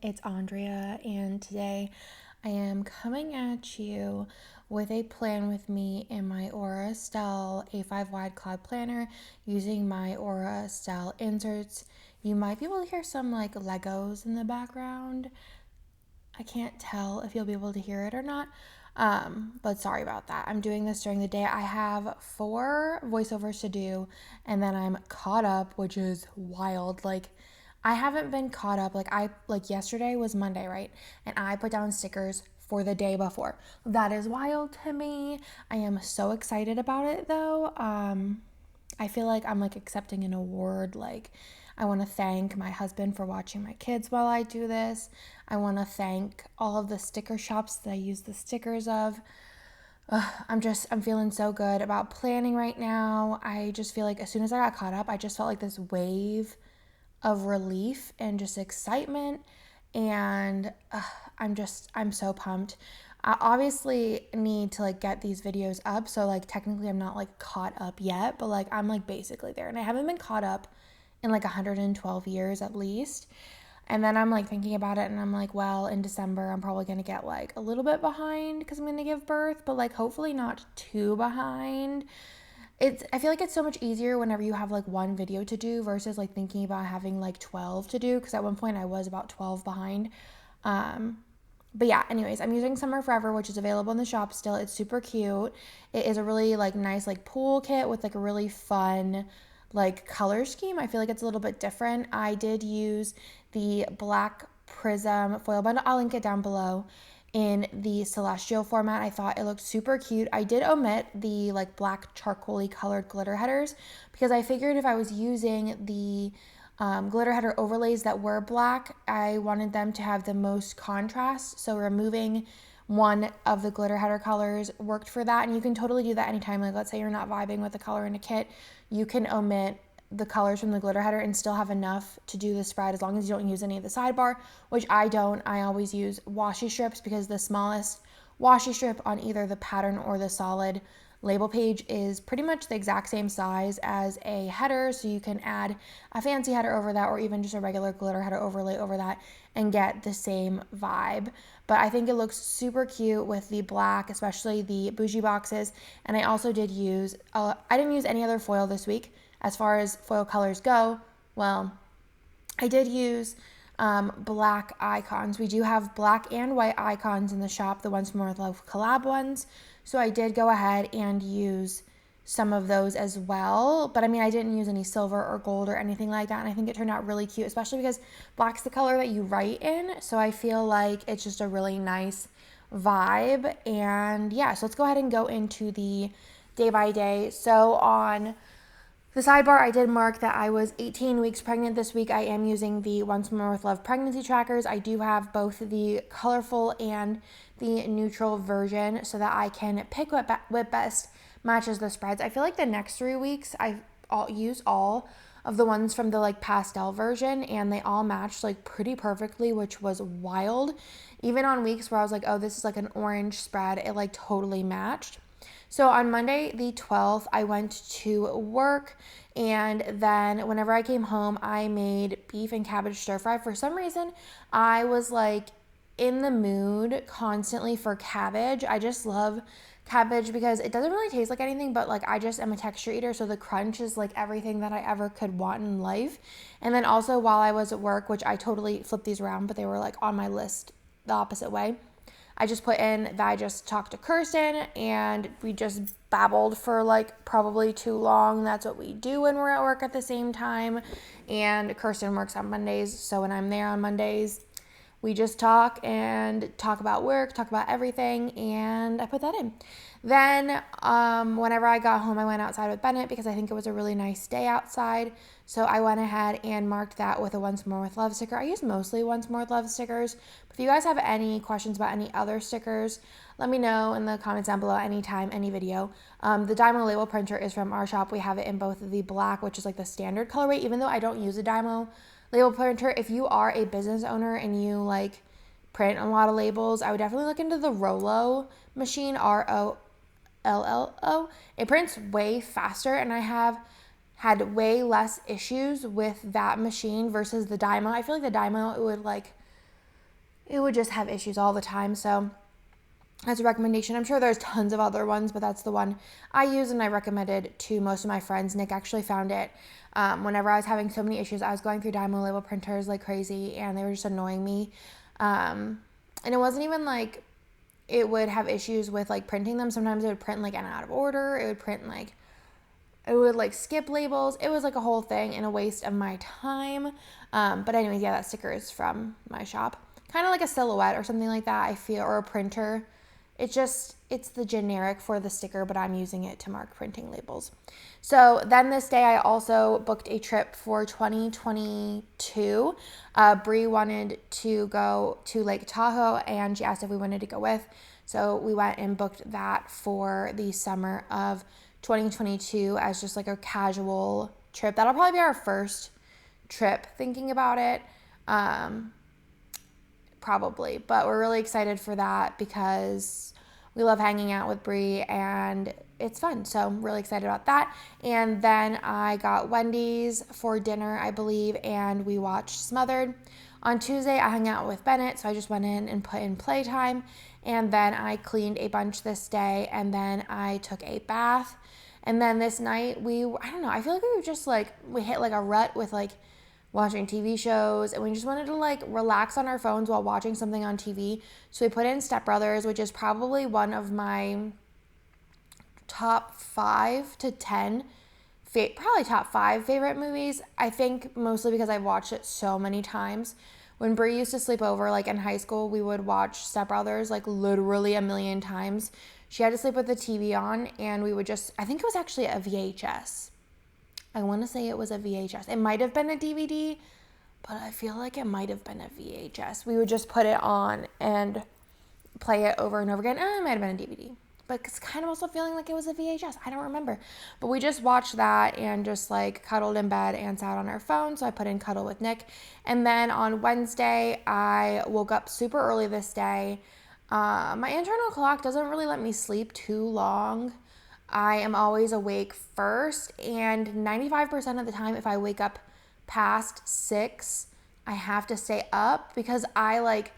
it's Andrea, and today I am coming at you with a plan with me in my Aura Style A5 wide cloud planner using my Aura Style inserts. You might be able to hear some like Legos in the background. I can't tell if you'll be able to hear it or not. But sorry about that. I'm doing this during the day. I have 4 voiceovers to do, and then I'm caught up, which is wild. Like, I haven't been caught up. Like yesterday was Monday, right? And I put down stickers for the day before. That is wild to me. I am so excited about it though. I feel like I'm like accepting an award. Like, I want to thank my husband for watching my kids while I do this. I want to thank all of the sticker shops that I use the stickers of. I'm feeling so good about planning right now. I just feel like as soon as I got caught up, I just felt like this wave of relief and just excitement. And I'm so pumped. I obviously need to like get these videos up. So like technically I'm not like caught up yet, but like I'm like basically there. And I haven't been caught up in like 112 years at least. And then I'm like thinking about it and I'm like, well, in December, I'm probably going to get like a little bit behind because I'm going to give birth, but like hopefully not too behind. I feel like it's so much easier whenever you have like one video to do versus like thinking about having like 12 to do, because at one point I was about 12 behind. But yeah, anyways, I'm using Summer Forever, which is available in the shop still. It's super cute. It is a really like nice like pool kit with like a really fun like color scheme. I feel like it's a little bit different. I did use the black prism foil bundle. I'll link it down below in the celestial format. I thought it looked super cute. I did omit the like black charcoaly colored glitter headers because I figured if I was using the glitter header overlays that were black, I wanted them to have the most contrast. So removing one of the glitter header colors worked for that. And you can totally do that anytime. Like let's say you're not vibing with the color in a kit, you can omit the colors from the glitter header and still have enough to do the spread as long as you don't use any of the sidebar, which I don't. I always use washi strips because the smallest washi strip on either the pattern or the solid label page is pretty much the exact same size as a header, so you can add a fancy header over that or even just a regular glitter header overlay over that and get the same vibe. But I think it looks super cute with the black, especially the bougie boxes. And I also did use, I didn't use any other foil this week as far as foil colors go. Well, I did use black icons. We do have black and white icons in the shop, the ones from More Love collab ones. So I did go ahead and use some of those as well. But I mean, I didn't use any silver or gold or anything like that. And I think it turned out really cute, especially because black's the color that you write in. So I feel like it's just a really nice vibe. And yeah, so let's go ahead and go into the day by day. So on the sidebar, I did mark that I was 18 weeks pregnant this week. I am using the Once More with Love pregnancy trackers. I do have both the colorful and the neutral version so that I can pick what best matches the spreads. I feel like the next 3 weeks I'll use all of the ones from the like pastel version and they all matched like pretty perfectly, which was wild. Even on weeks where I was like, oh, this is like an orange spread, it like totally matched. So on Monday, the 12th, I went to work, and then whenever I came home, I made beef and cabbage stir fry. For some reason, I was like in the mood constantly for cabbage. I just love cabbage because it doesn't really taste like anything, but like I just am a texture eater, so the crunch is like everything that I ever could want in life. And then also while I was at work, which I totally flipped these around, but they were like on my list the opposite way, I just put in that I just talked to Kirsten and we just babbled for like probably too long. That's what we do when we're at work at the same time. And Kirsten works on Mondays, so when I'm there on Mondays, we just talk and talk about work, talk about everything, and I put that in. Then whenever I got home, I went outside with Bennett because I think it was a really nice day outside. So I went ahead and marked that with a Once More with Love sticker. I use mostly Once More with Love stickers. But if you guys have any questions about any other stickers, let me know in the comments down below anytime, any video. The Dymo label printer is from our shop. We have it in both the black, which is like the standard colorway, even though I don't use a Dymo label printer. If you are a business owner and you like print a lot of labels, I would definitely look into the Rollo machine, Rollo. It prints way faster, and I have had way less issues with that machine versus the Dymo. I feel like the Dymo, it would like it would just have issues all the time. So that's a recommendation. I'm sure there's tons of other ones, but that's the one I use and I recommended to most of my friends. Nick actually found it whenever I was having so many issues. I was going through Dymo label printers like crazy and they were just annoying me. And it wasn't even like it would have issues with like printing them. Sometimes it would print like out of order. It would like skip labels. It was like a whole thing and a waste of my time. But anyways, yeah, that sticker is from my shop. Kind of like a Silhouette or something like that, I feel, or a printer. It's the generic for the sticker, but I'm using it to mark printing labels. So then this day I also booked a trip for 2022. Bree wanted to go to Lake Tahoe and she asked if we wanted to go with. So we went and booked that for the summer of 2022 as just like a casual trip. That'll probably be our first trip thinking about it. Probably, but we're really excited for that because we love hanging out with Bree and it's fun. So I'm really excited about that. And then I got Wendy's for dinner, I believe, and we watched Smothered. On Tuesday, I hung out with Bennett, so I just went in and put in playtime. And then I cleaned a bunch this day, and then I took a bath. And then this night, I don't know, I feel like we hit like a rut with like watching TV shows, and we just wanted to like relax on our phones while watching something on TV. So we put in Step Brothers, which is probably one of my top 5 to 10, probably top 5 favorite movies. I think mostly because I've watched it so many times. When Brie used to sleep over, like in high school, we would watch Step Brothers like literally a million times. She had to sleep with the TV on, and we would I think it was actually a VHS. I want to say it was a VHS. It might have been a DVD, but I feel like it might have been a VHS. We would just put it on and play it over and over again. It might have been a DVD, but it's kind of also feeling like it was a VHS. I don't remember. But we just watched that and just like cuddled in bed and sat on our phone. So I put in Cuddle with Nick. And then on Wednesday, I woke up super early this day. My internal clock doesn't really let me sleep too long. I am always awake first, and 95% of the time, if I wake up past 6, I have to stay up because I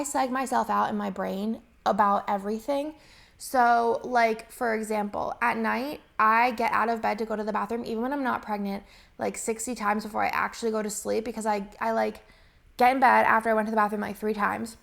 psych myself out in my brain about everything. So like, for example, at night, I get out of bed to go to the bathroom, even when I'm not pregnant, like 60 times before I actually go to sleep because I like get in bed after I went to the bathroom like 3 times.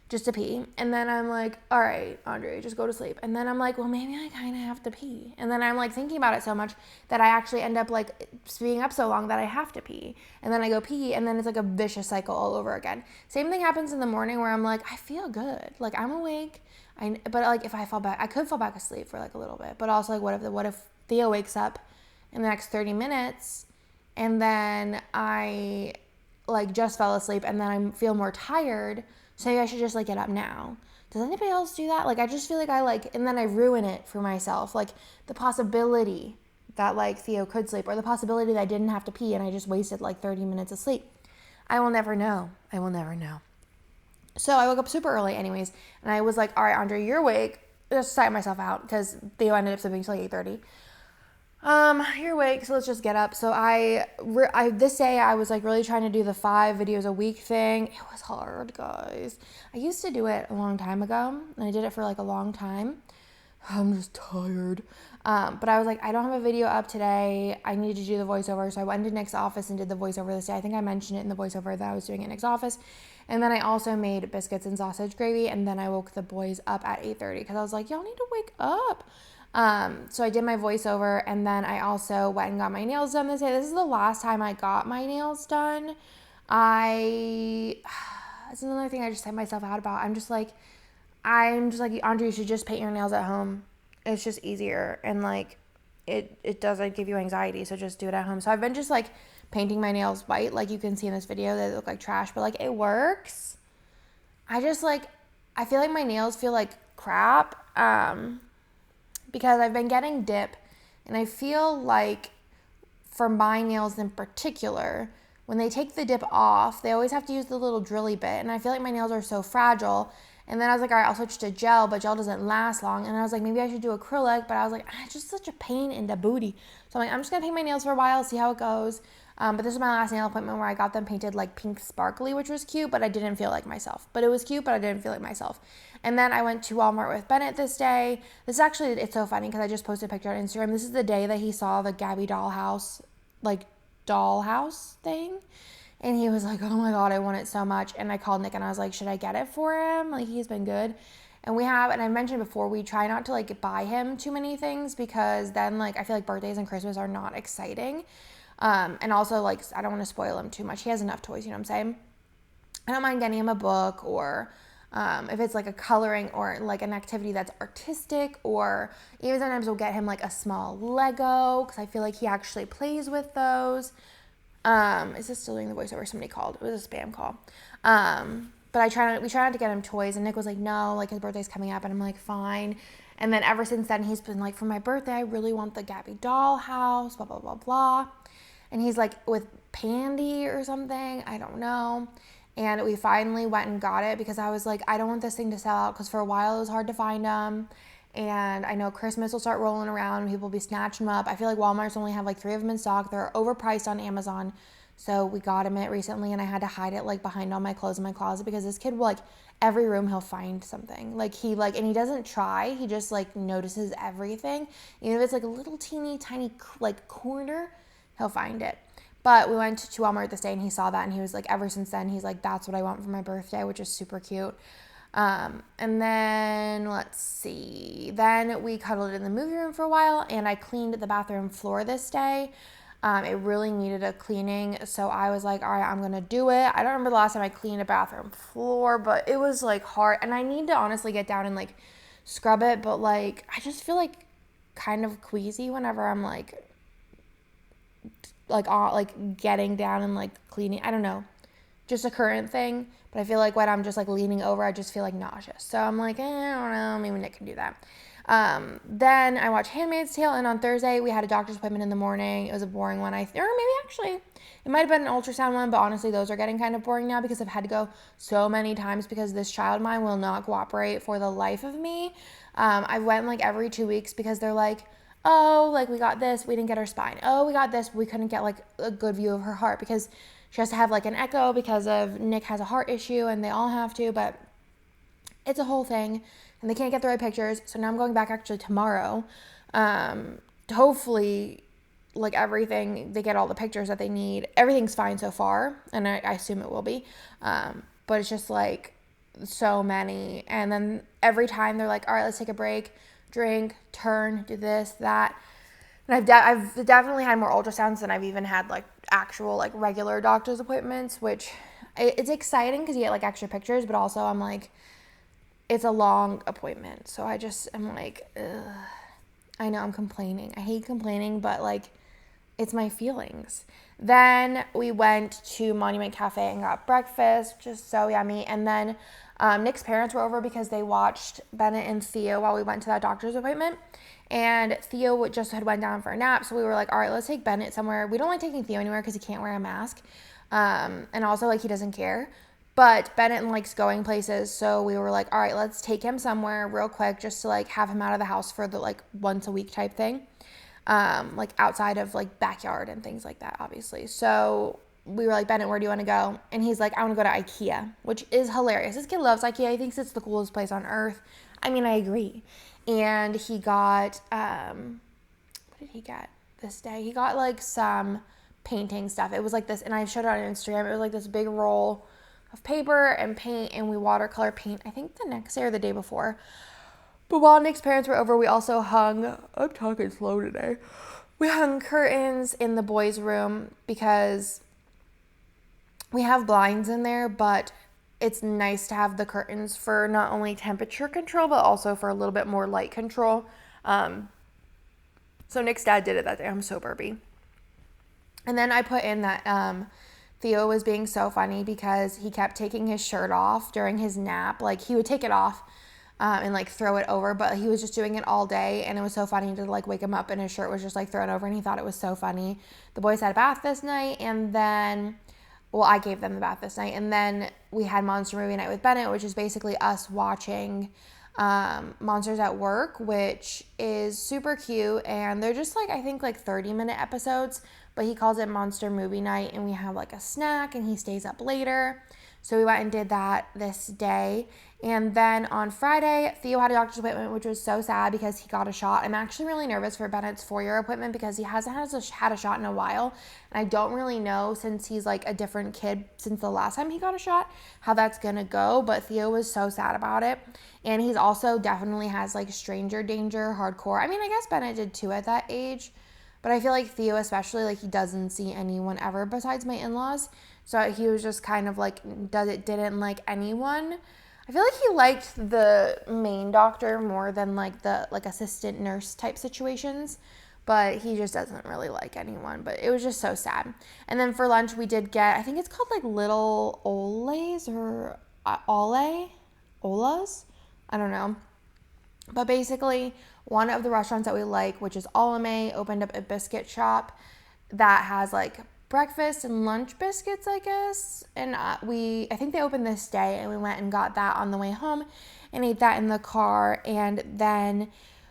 Just to pee. And then I'm like, all right, Andrea, just go to sleep. And then I'm like, well, maybe I kind of have to pee. And then I'm like thinking about it so much that I actually end up like being up so long that I have to pee. And then I go pee, and then it's like a vicious cycle all over again. Same thing happens in the morning where I'm like, I feel good. Like I'm awake. But like if I fall back, I could fall back asleep for like a little bit. But also like what if Theo wakes up in the next 30 minutes and then I like just fell asleep and then I feel more tired. So maybe I should just like get up now. Does anybody else do that? Like I just feel like and then I ruin it for myself. Like the possibility that like Theo could sleep, or the possibility that I didn't have to pee and I just wasted like 30 minutes of sleep. I will never know. So I woke up super early anyways, and I was like, all right, Andrea, you're awake. Just psych myself out because Theo ended up sleeping till like 8:30. You're awake, so let's just get up. So this day I was like really trying to do the 5 videos a week thing. It was hard, guys. I used to do it a long time ago, and I did it for like a long time. I'm just tired. But I was like, I don't have a video up today. I need to do the voiceover. So I went to Nick's office and did the voiceover this day. I think I mentioned it in the voiceover that I was doing it in Nick's office. And then I also made biscuits and sausage gravy. And then I woke the boys up at 8:30 because I was like, y'all need to wake up. So I did my voiceover, and then I also went and got my nails done this day. This is the last time I got my nails done. It's another thing I just set myself out about. I'm just like, Andrea, you should just paint your nails at home. It's just easier, and like, it doesn't give you anxiety, so just do it at home. So I've been just like painting my nails white, like you can see in this video. They look like trash, but like it works. I feel like my nails feel like crap, because I've been getting dip, and I feel like for my nails in particular, when they take the dip off, they always have to use the little drilly bit, and I feel like my nails are so fragile. And then I was like, all right, I'll switch to gel, but gel doesn't last long. And I was like, maybe I should do acrylic, but I was like, it's just such a pain in the booty. So I'm like, I'm just gonna paint my nails for a while, see how it goes. But this is my last nail appointment where I got them painted like pink sparkly, which was cute, but I didn't feel like myself. But it was cute, but I didn't feel like myself. And then I went to Walmart with Bennett this day. This is actually, it's so funny because I just posted a picture on Instagram. This is the day that he saw the Gabby dollhouse thing. And he was like, oh my God, I want it so much. And I called Nick and I was like, should I get it for him? Like, he's been good. And I mentioned before, we try not to like buy him too many things because then like I feel like birthdays and Christmas are not exciting. And also like I don't want to spoil him too much. He has enough toys, you know what I'm saying? I don't mind getting him a book or if it's like a coloring or like an activity that's artistic, or even sometimes we'll get him like a small Lego because I feel like he actually plays with those. Is this still doing the voiceover? Somebody called. It was a spam call. But we try not to get him toys, and Nick was like, no, like his birthday's coming up, and I'm like, fine. And then ever since then, he's been like, for my birthday, I really want the Gabby doll house, blah, blah, blah, blah. And he's like with Pandy or something, I don't know. And we finally went and got it because I was like, I don't want this thing to sell out because for a while it was hard to find them. And I know Christmas will start rolling around and people will be snatching them up. I feel like Walmart's only have like 3 of them in stock. They're overpriced on Amazon. So we got him it recently and I had to hide it like behind all my clothes in my closet because this kid will like every room he'll find something. Like and he doesn't try. He just like notices everything. Even if it's like a little teeny tiny like corner, he'll find it. But we went to Walmart this day and he saw that and he was like, ever since then, he's like, that's what I want for my birthday, which is super cute. And then let's see, then we cuddled in the movie room for a while and I cleaned the bathroom floor this day. It really needed a cleaning. So I was like, all right, I'm going to do it. I don't remember the last time I cleaned a bathroom floor, but it was like hard. And I need to honestly get down and like scrub it. But like, I just feel like kind of queasy whenever I'm like getting down and like cleaning. I don't know, just a current thing. But I feel like when I'm just like leaning over, I just feel like nauseous. So I'm like, I don't know, maybe Nick can do that. Then I watched Handmaid's Tale, and on Thursday we had a doctor's appointment in the morning. It was a boring one, or maybe actually it might have been an ultrasound one, but honestly those are getting kind of boring now because I've had to go so many times because this child of mine will not cooperate for the life of me. I went like every 2 weeks because they're like, oh, like we got this, we didn't get her spine. Oh, we got this, we couldn't get like a good view of her heart because she has to have like an echo because of Nick has a heart issue and they all have to, but it's a whole thing and they can't get the right pictures. So now I'm going back actually tomorrow. Hopefully like everything, they get all the pictures that they need. Everything's fine so far and I assume it will be. But it's just like so many. And then every time they're like, all right, let's take a break, drink, turn, do this, that. And I've definitely had more ultrasounds than I've even had like actual like regular doctor's appointments, which it's exciting because you get like extra pictures, but also I'm like, it's a long appointment. So I'm like, ugh. I know I'm complaining. I hate complaining, but like it's my feelings. Then we went to Monument Cafe and got breakfast, just so yummy. And then Nick's parents were over because they watched Bennett and Theo while we went to that doctor's appointment. And Theo just had went down for a nap, so we were like, all right, let's take Bennett somewhere. We don't like taking Theo anywhere because he can't wear a mask. And also, like, he doesn't care. But Bennett likes going places, so we were like, all right, let's take him somewhere real quick just to, like, have him out of the house for the, like, once a week type thing. Like, outside of, like, backyard and things like that, obviously. So we were like, Bennett, where do you want to go? And he's like, I want to go to IKEA, which is hilarious. This kid loves IKEA. He thinks it's the coolest place on earth. I mean, I agree. And he got, what did he get this day? He got like some painting stuff. It was like this, and I showed it on Instagram. It was like this big roll of paper and paint, and we watercolor paint, I think the next day or the day before. But while Nick's parents were over, we also hung, I'm talking slow today. We hung curtains in the boys' room because we have blinds in there, but it's nice to have the curtains for not only temperature control, but also for a little bit more light control. So Nick's dad did it that day. I'm so burpy. And then I put in that Theo was being so funny because he kept taking his shirt off during his nap. Like, he would take it off and, like, throw it over, but he was just doing it all day, and it was so funny to, like, wake him up and his shirt was just, like, thrown over, and he thought it was so funny. The boys had a bath this night, and then... Well, I gave them the bath this night, and then we had Monster Movie Night with Bennett, which is basically us watching Monsters at Work, which is super cute, and they're just like, I think like 30-minute episodes, but he calls it Monster Movie Night, and we have like a snack, and he stays up later. So we went and did that this day. And then on Friday, Theo had a doctor's appointment, which was so sad because he got a shot. I'm actually really nervous for Bennett's 4-year appointment because he hasn't had a shot in a while. And I don't really know, since he's like a different kid since the last time he got a shot, how that's going to go. But Theo was so sad about it. And he's also definitely has like stranger danger, hardcore. I mean, I guess Bennett did too at that age. But I feel like Theo especially, like, he doesn't see anyone ever besides my in-laws. So he was just kind of like, didn't like anyone. I feel like he liked the main doctor more than like the like assistant nurse type situations. But he just doesn't really like anyone. But it was just so sad. And then for lunch we did get, I think it's called like Little Ole's or Ola's? I don't know. But basically, one of the restaurants that we like, which is Olame, opened up a biscuit shop that has like breakfast and lunch biscuits, I guess. And I think they opened this day, and we went and got that on the way home and ate that in the car. And then,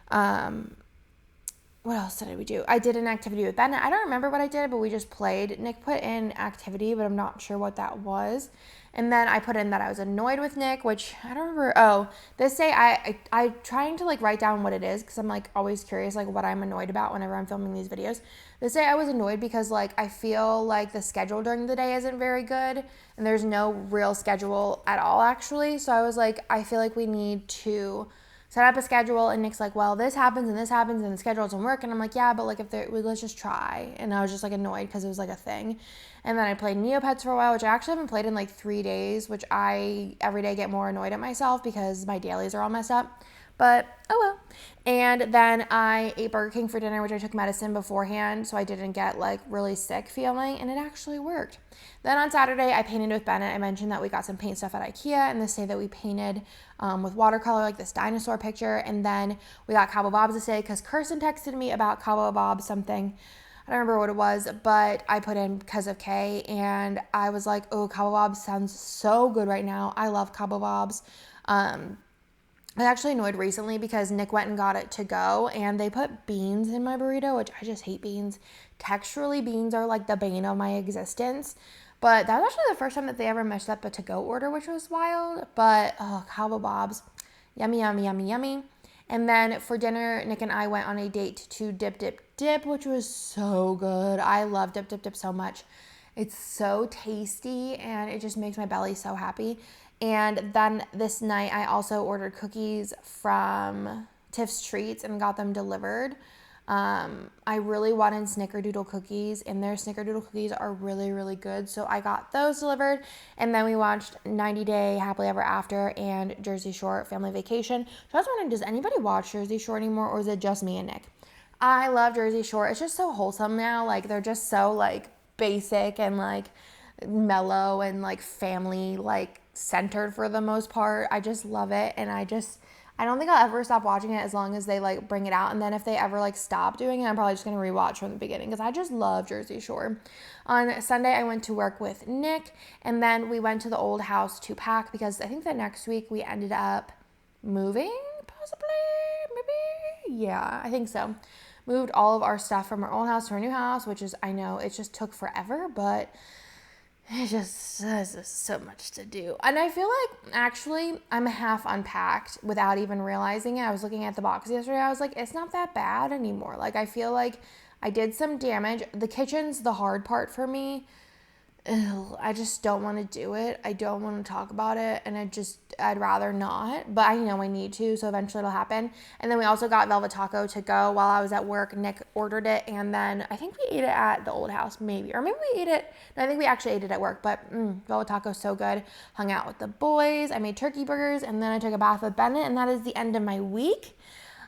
what else did we do? I did an activity with Bennett. I don't remember what I did, but we just played. Nick put in activity, but I'm not sure what that was. And then I put in that I was annoyed with Nick, which I don't remember. Oh, this day I trying to like write down what it is, because I'm like always curious like what I'm annoyed about whenever I'm filming these videos. This day I was annoyed because like I feel like the schedule during the day isn't very good, and there's no real schedule at all actually. So I was like, I feel like we need to set up a schedule. And Nick's like, well, this happens and the schedule doesn't work. And I'm like, yeah, but like let's just try. And I was just like annoyed because it was like a thing. And then I played Neopets for a while, which I actually haven't played in like 3 days, which I every day get more annoyed at myself because my dailies are all messed up. But oh well. And then I ate Burger King for dinner, which I took medicine beforehand, so I didn't get like really sick feeling, and it actually worked. Then on Saturday, I painted with Bennett. I mentioned that we got some paint stuff at Ikea, and this day that we painted with watercolor, like this dinosaur picture. And then we got Cabo Bob's this day because Kirsten texted me about Cabo Bob something. I don't remember what it was, but I put in because of Kay, and I was like, oh, Cabo Bob's sounds so good right now. I love Cabo Bob's. I actually annoyed recently because Nick went and got it to go, and they put beans in my burrito, which I just hate beans. Texturally, beans are like the bane of my existence. But that was actually the first time that they ever messed up a to-go order, which was wild. But, oh, Cabo Bob's. Yummy, yummy, yummy, yummy. And then for dinner, Nick and I went on a date to Dip Dip Dip, which was so good. I love Dip Dip Dip so much. It's so tasty, and it just makes my belly so happy. And then this night, I also ordered cookies from Tiff's Treats and got them delivered. I really wanted snickerdoodle cookies, and their snickerdoodle cookies are really, really good. So I got those delivered. And then we watched 90 Day Happily Ever After and Jersey Shore Family Vacation. So I was wondering, does anybody watch Jersey Shore anymore, or is it just me and Nick? I love Jersey Shore. It's just so wholesome now. Like, they're just so like basic and like mellow and like family like centered for the most part. I just love it, and I don't think I'll ever stop watching it as long as they like bring it out. And then if they ever like stop doing it, I'm probably just gonna rewatch from the beginning because I just love Jersey Shore. On Sunday, I went to work with Nick, and then we went to the old house to pack because I think that next week we ended up moving, possibly, maybe, yeah, I think so. Moved all of our stuff from our old house to our new house, which is, I know it just took forever, but there's just so much to do. And I feel like actually I'm half unpacked without even realizing it. I was looking at the box yesterday. I was like, it's not that bad anymore. Like, I feel like I did some damage. The kitchen's the hard part for me. Ugh, I just don't want to do it. I don't want to talk about it, and I'd rather not, but I know I need to, so eventually it'll happen. And then we also got Velvet Taco to go while I was at work. Nick ordered it, and then I think we ate it at the old house, maybe, or maybe we ate it, no, I think we actually ate it at work, but Velvet Taco's so good. Hung out with the boys, I made turkey burgers, and then I took a bath with Bennett, and that is the end of my week.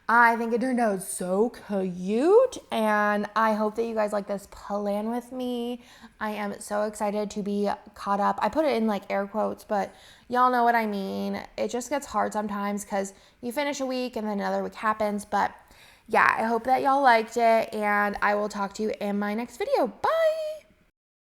I think it turned out so cute, and I hope that you guys like this plan with me. I am so excited to be caught up. I put it in like air quotes, but y'all know what I mean. It just gets hard sometimes because you finish a week and then another week happens. But yeah, I hope that y'all liked it, and I will talk to you in my next video. Bye!